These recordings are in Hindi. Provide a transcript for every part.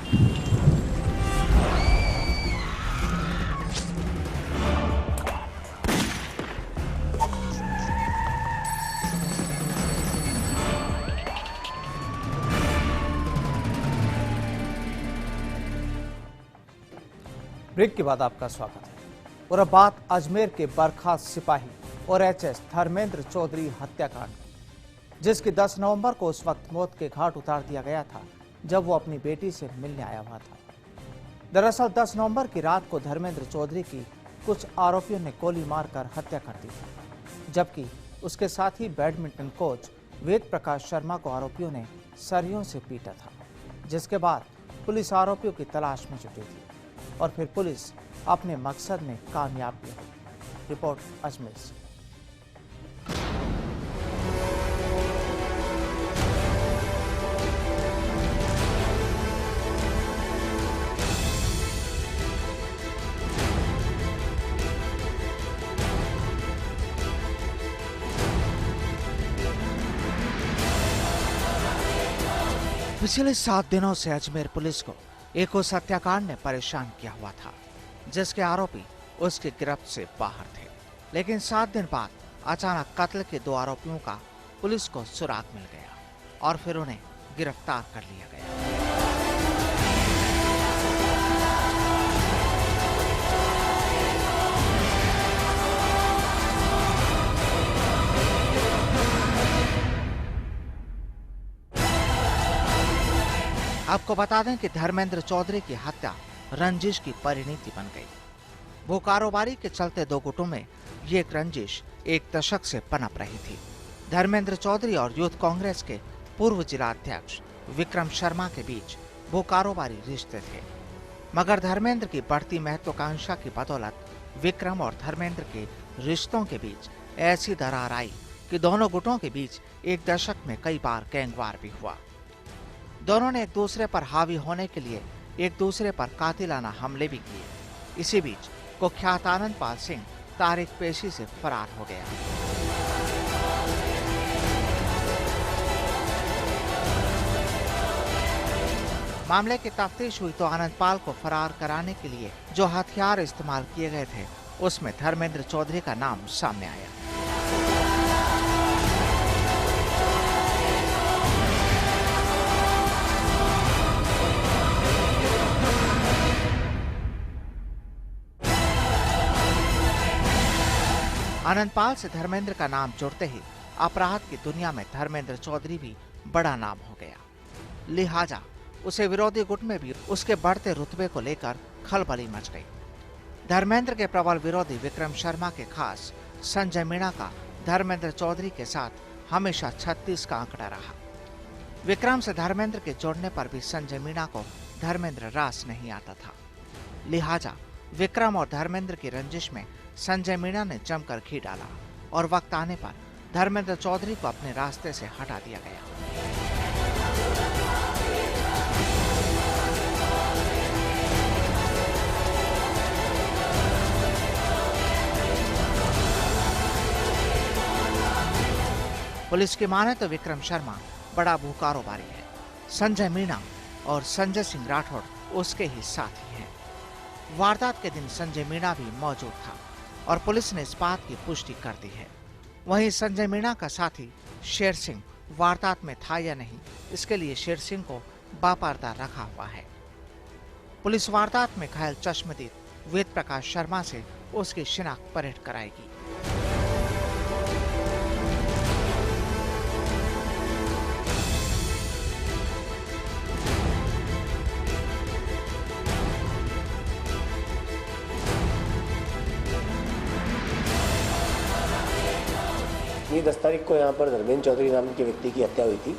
ब्रेक के बाद आपका स्वागत है। और अब बात अजमेर के बर्खास्त सिपाही और एचएस धर्मेंद्र चौधरी हत्याकांड, जिसकी 10 नवंबर को उस वक्त मौत के घाट उतार दिया गया था जब वो अपनी बेटी से मिलने आया हुआ था। दरअसल 10 नवंबर की रात को धर्मेंद्र चौधरी की कुछ आरोपियों ने गोली मारकर हत्या कर दी थी, जबकि उसके साथ ही बैडमिंटन कोच वेद प्रकाश शर्मा को आरोपियों ने सरियों से पीटा था, जिसके बाद पुलिस आरोपियों की तलाश में जुटी थी और फिर पुलिस अपने मकसद में कामयाब भी हुई। रिपोर्ट अजमेर से। पिछले 7 दिनों से अजमेर पुलिस को एक उस हत्याकांड ने परेशान किया हुआ था, जिसके आरोपी उसकी गिरफ्त से बाहर थे। लेकिन 7 दिन बाद अचानक कत्ल के 2 आरोपियों का पुलिस को सुराग मिल गया और फिर उन्हें गिरफ्तार कर लिया गया। आपको बता दें कि धर्मेंद्र चौधरी की हत्या रंजिश की परिणति बन गई। वो कारोबारी के चलते 2 गुटों में ये रंजिश 1 दशक से पनप रही थी। धर्मेंद्र चौधरी और यूथ कांग्रेस के पूर्व जिला अध्यक्ष विक्रम शर्मा के बीच वो कारोबारी रिश्ते थे, मगर धर्मेंद्र की बढ़ती महत्वाकांक्षा की बदौलत विक्रम और धर्मेंद्र के रिश्तों के बीच ऐसी दरार आई कि दोनों गुटों के बीच 1 दशक में कई बार गैंगवार भी हुआ। दोनों ने एक दूसरे पर हावी होने के लिए एक दूसरे पर कातिलाना हमले भी किए। इसी बीच कुख्यात आनंदपाल सिंह तारीख पेशी से फरार हो गया। मामले की तफ्तीश हुई तो आनंदपाल को फरार कराने के लिए जो हथियार इस्तेमाल किए गए थे उसमें धर्मेंद्र चौधरी का नाम सामने आया। आनंदपाल से धर्मेंद्र का नाम जुड़ते ही अपराध की दुनिया में धर्मेंद्र चौधरी भी बड़ा नाम हो गया। लिहाजा उसे विरोधी गुट में भी उसके बढ़ते रुतबे को लेकर खलबली मच गई। धर्मेंद्र के प्रबल विरोधी विक्रम शर्मा के खास संजय मीणा का धर्मेंद्र चौधरी के साथ हमेशा 36 का आंकड़ा रहा। विक्रम से धर्मेंद्र के जोड़ने पर भी संजय मीणा को धर्मेंद्र रास नहीं आता था। लिहाजा विक्रम और धर्मेंद्र की रंजिश में संजय मीणा ने जमकर घी डाला और वक्त आने पर धर्मेंद्र चौधरी को अपने रास्ते से हटा दिया गया। पुलिस की माने तो विक्रम शर्मा बड़ा भू कारोबारी है। संजय मीणा और संजय सिंह राठौड़ उसके ही साथी हैं। वारदात के दिन संजय मीणा भी मौजूद था और पुलिस ने इस बात की पुष्टि कर दी है। वहीं संजय मीणा का साथी शेर सिंह वारदात में था या नहीं, इसके लिए शेर सिंह को बापर्दा रखा हुआ है। पुलिस वारदात में घायल चश्मदीद वेद प्रकाश शर्मा से उसकी शिनाख्त परेड कराएगी। ये 10 तारीख को यहाँ पर धर्मेंद्र चौधरी नाम के व्यक्ति की हत्या हुई थी,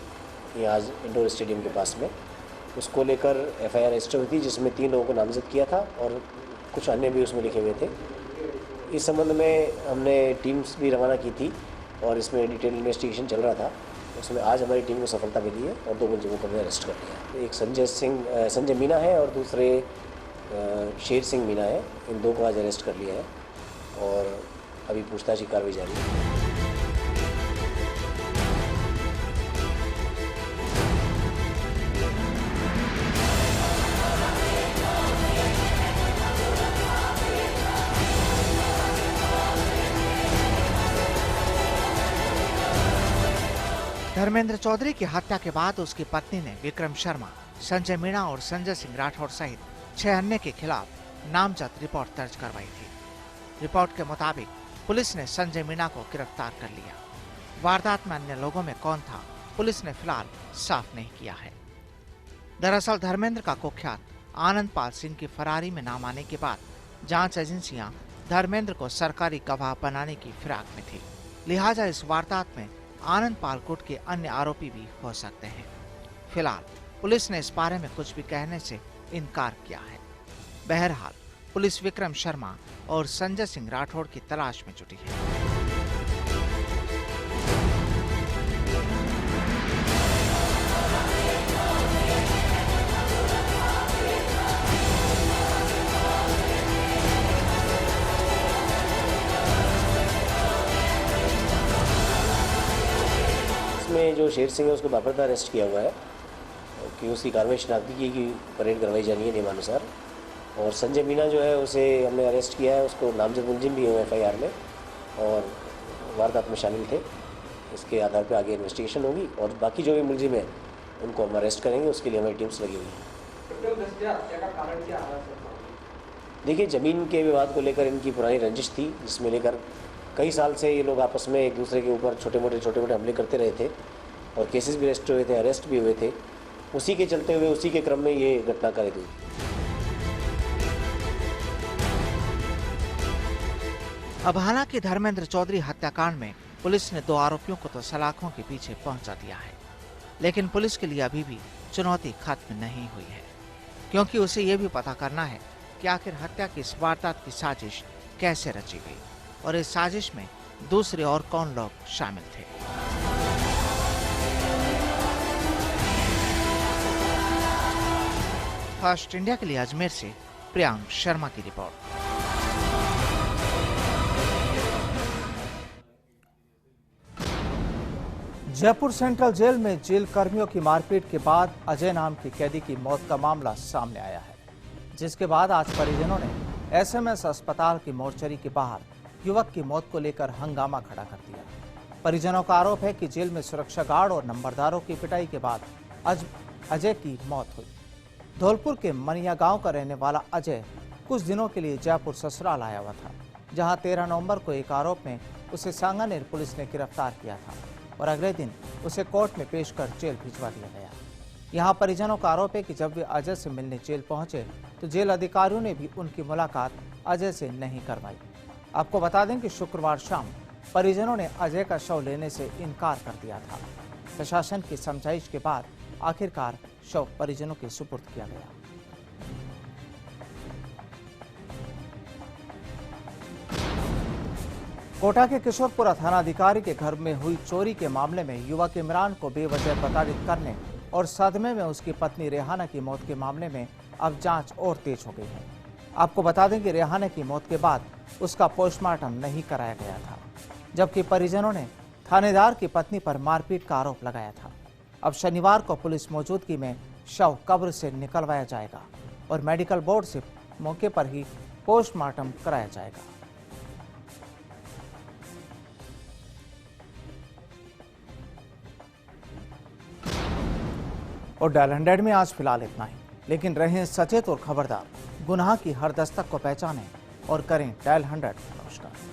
यहाँ आज इंडोर स्टेडियम के पास में। उसको लेकर FIR रजिस्टर हुई थी, जिसमें 3 लोगों को नामजद किया था और कुछ अन्य भी उसमें लिखे हुए थे। इस संबंध में हमने टीम्स भी रवाना की थी और इसमें डिटेल इन्वेस्टिगेशन चल रहा था। उसमें आज हमारी टीम को सफलता मिली है और 2 मुलजिमों को हमने अरेस्ट कर लिया। एक संजय मीणा है और दूसरे शेर सिंह मीणा है। इन 2 को आज अरेस्ट कर लिया है और अभी पूछताछ की कार्रवाई जारी है। धर्मेंद्र चौधरी की हत्या के बाद उसकी पत्नी ने विक्रम शर्मा, संजय मीणा और संजय सिंह राठौर सहित 6 अन्य के खिलाफ नामजद रिपोर्ट दर्ज करवाई थी। रिपोर्ट के मुताबिक पुलिस ने संजय मीणा को गिरफ्तार कर लिया। वारदात में अन्य लोगों में कौन था, पुलिस ने फिलहाल साफ नहीं किया है। दरअसल धर्मेंद्र का कुख्यात आनंदपाल सिंह की फरारी में नाम आने के बाद जांच एजेंसियां धर्मेंद्र को सरकारी गवाह बनाने की फिराक में थी। लिहाजा इस वारदात में आनंदपाल गुट के अन्य आरोपी भी हो सकते हैं। फिलहाल पुलिस ने इस बारे में कुछ भी कहने से इनकार किया है। बहरहाल पुलिस विक्रम शर्मा और संजय सिंह राठौड़ की तलाश में जुटी है। इसमें जो शेर सिंह है उसको बाकायदा अरेस्ट किया हुआ है कि उसकी कार्रवाई शनाख्ती की परेड करवाई जानी है नियमानुसार। और संजय मीणा जो है उसे हमने अरेस्ट किया है, उसको नामजद मुलजिम भी हुए FIR में और वारदात में शामिल थे। इसके आधार पर आगे इन्वेस्टिगेशन होगी और बाकी जो भी मुलजिम है उनको हम अरेस्ट करेंगे, उसके लिए हमारी टीम्स लगी हुई है। देखिए, ज़मीन के विवाद को लेकर इनकी पुरानी रंजिश थी, जिसमें लेकर कई साल से ये लोग आपस में एक दूसरे के ऊपर छोटे मोटे हमले करते रहे थे और केसेस भी अरेस्ट हुए थे, अरेस्ट भी हुए थे। उसी के चलते हुए उसी के क्रम में ये घटना घटित हुई। अब हालांकि धर्मेंद्र चौधरी हत्याकांड में पुलिस ने 2 आरोपियों को तो सलाखों के पीछे पहुंचा दिया है, लेकिन पुलिस के लिए अभी भी चुनौती खत्म नहीं हुई है, क्योंकि उसे ये भी पता करना है कि आखिर हत्या की इस वारदात की साजिश कैसे रची गई और इस साजिश में दूसरे और कौन लोग शामिल थे। फर्स्ट इंडिया के लिए अजमेर से प्रियांक शर्मा की रिपोर्ट। जयपुर सेंट्रल जेल में जेल कर्मियों की मारपीट के बाद अजय नाम की कैदी की मौत का मामला सामने आया है, जिसके बाद आज परिजनों ने SMS अस्पताल की मोर्चरी के बाहर युवक की मौत को लेकर हंगामा खड़ा कर दिया। परिजनों का आरोप है कि जेल में सुरक्षा गार्ड और नंबरदारों की पिटाई के बाद अजय की मौत हुई। धौलपुर के मनिया गांव का रहने वाला अजय कुछ दिनों के लिए जयपुर ससुराल आया हुआ था, जहां 13 नवंबर को एक आरोप में उसे सांगानेर पुलिस ने गिरफ्तार किया था और अगले दिन उसे कोर्ट में पेश कर जेल भिजवा दिया गया। यहाँ परिजनों का आरोप है कि जब वे अजय से मिलने जेल पहुंचे तो जेल अधिकारियों ने भी उनकी मुलाकात अजय से नहीं करवाई। आपको बता दें कि शुक्रवार शाम परिजनों ने अजय का शव लेने से इनकार कर दिया था। प्रशासन की समझाइश के बाद आखिरकार शव परिजनों के सुपुर्द किया गया। कोटा के किशोरपुरा थानाधिकारी के घर में हुई चोरी के मामले में युवक इमरान को बेवजह प्रताड़ित करने और सदमे में उसकी पत्नी रेहाना की मौत के मामले में अब जांच और तेज हो गई है। आपको बता दें कि रेहाना की मौत के बाद उसका पोस्टमार्टम नहीं कराया गया था, जबकि परिजनों ने थानेदार की पत्नी पर मारपीट का आरोप लगाया था। अब शनिवार को पुलिस मौजूदगी में शव कब्र से निकलवाया जाएगा और मेडिकल बोर्ड से मौके पर ही पोस्टमार्टम कराया जाएगा। और डायल 100 में आज फिलहाल इतना ही, लेकिन रहें सचेत और खबरदार। गुनाह की हर दस्तक को पहचानें और करें डायल 100। नमस्कार।